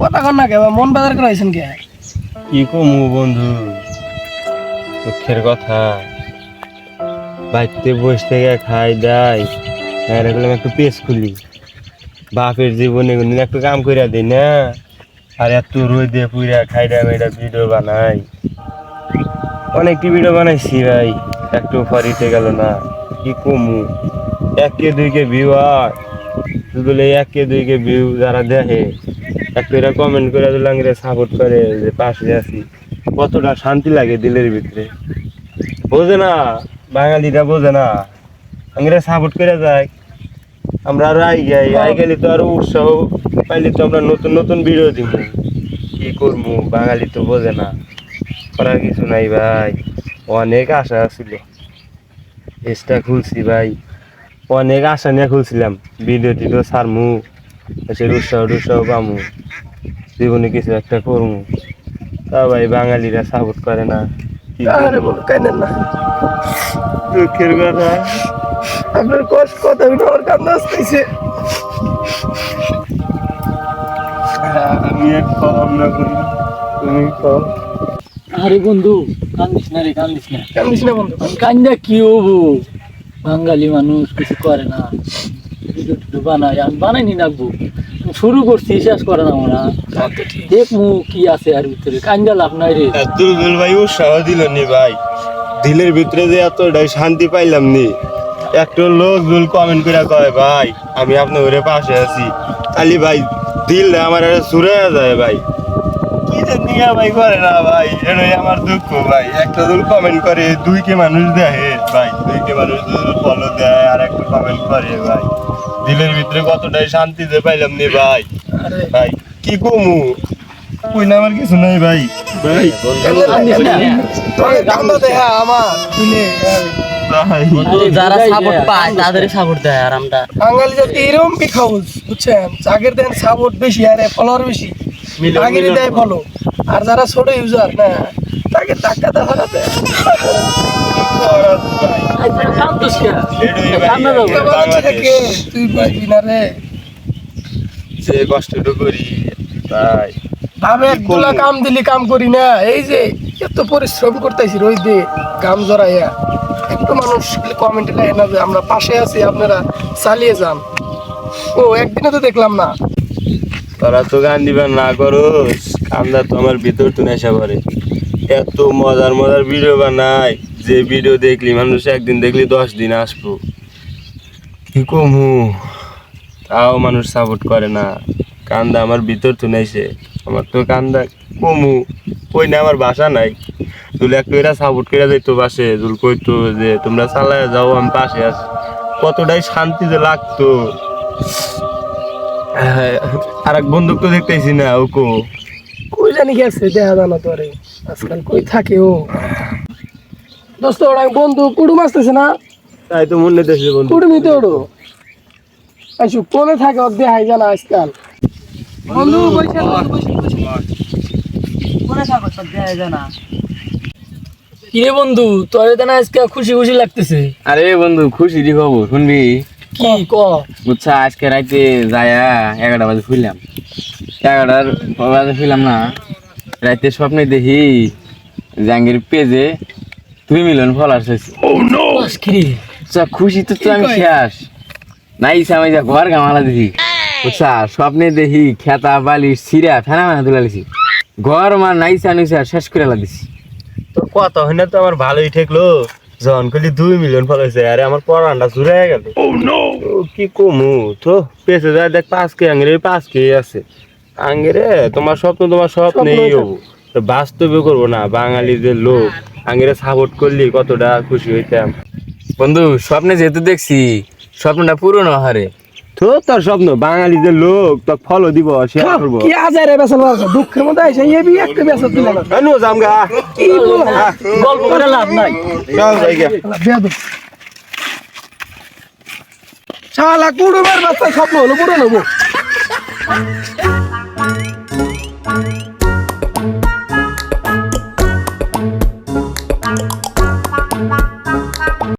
কথা কন না কে মন বাজার করাইছেন কে? কি কমু বন্ধু, দুঃখের কথা। বাড়িতে বসে থেকে খাই দাই, রাখলাম একটু পেজ খুলি। বাপের জীবনে কোনদিন একটু কাম করিয়া দিই না, আর এত রোদে পুইরা খাইডা মেয়েটা ভিডিও বানাই। অনেকটি ভিডিও বানাইছি ভাই, একটু ফরিতে গেল না। কি কমু, 1K 2K ভিউ হয়, বলে 1K 2K ভিউ যারা দেখে একটু এরা কমেন্ট করে দিলাম, সাপোর্ট করে যে পাশে আছি, কতটা শান্তি লাগে দিলের ভিতরে। বোঝে না, বাঙালিরা বোঝে না, আমরা সাপোর্ট করে যাই। আমরা আরো আই গেলে তো আরো উৎসাহ পাইলে তো আমরা নতুন নতুন ভিডিও দিব। কি করবো, বাঙালি তো বোঝে না, করার কিছু নাই ভাই। অনেক আশা ছিল, পেজটা খুলছি ভাই, অনেক আশা নিয়ে খুলছিলাম। ভিডিও টিডিও ছাড়মু, সে উৎসাহ পামু, জীবনে কিছু একটা করমু। তা ভাই বাঙালিরা সাপোর্ট করে না। আরে বল কাইনেন না, দুঃখের কথা। আপনার কষ্ট কথা শুনে আমার কান্না আসতেছে। আমি এক কম না করি, তুমি কম। আরে বন্ধু কান্দিস না রে, কান্দিস না। কান্দিস না বন্ধু। কান্দা কি হবো, বাঙালি মানুষ কিছু করে না, ভিডিও টিডিও বানাই, আমি বানাইনি রাখবো। শুরু করছি, শেষ করে না আমরা। দেখমু কি আছে আর ভিতরে, কান্দা লাভ নাই রে। দুর্বল ভাই উৎসাহ দিল নি ভাই, দিলের ভিতরে যে এতটাই শান্তি পাইলাম নি। একটা লোক দুল কমেন্ট করে কয় ভাই আমি আপনার ঘরে পাশে আছি, খালি ভাই দিল আমার সুরে যায় ভাই। কি যে নিয়ে ভাই করে না ভাই, এটাই আমার দুঃখ ভাই। একটা দুল কমেন্ট করে 2K মানুষ দেখে ভাই, 2K মানুষ ফলো দেয় আর একটা কমেন্ট করে ভাই, দিলের ভিতরে কতটাই শান্তি যে পাইলাম নি ভাই। ভাই কি কমু, কই না আমার কিছু নাই ভাই। ভাই কান্দিস না। তোর কান্দা দেখা আমার তুলে ভাই যারা সাপোর্ট পায় তাদের সাপোর্ট দেয়, আর আমরা বাঙালি জাতি এরকম বিখাউজ বুঝছেন, আগের দেন সাপোর্ট বেশি আর ফলোয়ার বেশি, আগেরই দেয় ফলো। আর যারা ছোট ইউজার না তাকে টাকা দেখা দেয়। কান্দোস কে? এটাই ভাই, কান্না দাও। কে তুই বুঝবি না রে, যে কষ্টটা করি ভাই। ভাবে একগুলা কাম দিলি কাম করি না। এই যে এত পরিশ্রম করতেছি রোদে কাম জড়াইয়া, একটু মানুষ কমেন্টে লেখে না যে আমরা পাশে আছি, আপনারা চালিয়ে যান। ও একদিনে তো দেখলাম না। তোরা তো গান দিবেন না করোস, কান্দা তো আমার ভিতর তো নেশা করে। এত মজার মজার ভিডিও বানাই, যে ভিডিও দেখলি মানুষ একদিন দেখলি 10 দিন আসবো। কি কমু, তাও মানুষ সাপোর্ট করে না। কান্দা আমার ভিতর তো নেছে, আমার তো কান্দা কমু কই না, আমার বাসা নাই। তুলে একটু এরা সাপোর্ট করে যাইতো পাশে, তুল কইতো যে তোমরা চালায় যাও আমি পাশে আছি, কতটাই শান্তি যে লাগতো। আর এক বন্দুক তো দেখতেছি না, ওকো কই জানি গেছে দেখা জানা তোরে, আজকাল কই থাকে ও। দোস্ত ওরা বন্ধু কুড়ুম আসতেছে না, তাই তো মনে দেখছে বন্ধু। কুড়ুমিতে ওড়ো আইসু কোনে থাকে ওর দেখাই জানা আজকাল। বন্ধু বসে মনে থাকো সব দেয় জানা। কিরে বন্ধু, তোর দেন আজকে খুশি খুশি লাগতেছে। আরে বন্ধু খুশির খবর শুনবি? কি ক? বুঝছা আজকে রাইতে যায়া 11টা বাজে শুইলাম, 11টার বাজে শুইলাম না, রাইতে স্বপ্নে দেখি জাহাঙ্গীর পেজে 2 মিলিয়ন ফলোয়ার্স হয়েছে। বাস কিরে, খুশি তো আমি শেষ নাই, আমি যা ঘর গামালা দেখি। বুঝছা স্বপ্নে দেখি খেতা বালিশ ছিঁড়া ফেনা ফেনা তুলে লিছি, ঘর মার নাইসা নাইসা শেষ করে দিছি। তোর কথা হয় না তো আমার ভালোই ঠেকলো, যখন কইলি 2 মিলিয়ন ফলো হয়েছে, আরে আমার পড়ানটা জুড়ে গেল। কি কমু তো, পেছে যায় দেখ 5K আঙ্গেরে 5K আছে। আঙ্গেরে তোমার স্বপ্নেই হবো, তো বাস্তবে করবো না। বাঙালি যে লোক, আঙ্গেরে সাপোর্ট করলি কতটা খুশি হইতাম। বন্ধু স্বপ্নে যেহেতু দেখছি, স্বপ্নটা পূরণ হারে। তো তোর স্বপ্ন, বাঙালি যে লোক তো ফলো দিব, শেয়ার করবো। কি আজারে বেসাল মারছে দুঃখের মধ্যে আইসা এই বি একটা বেসাল দিল না। আনু জামগা কি বল গল্প করে লাভ নাই। চল জায়গা। বেয়াদব শালা কুড়ুমের বাচ্চা স্বপ্ন হলো পুরো নেবো।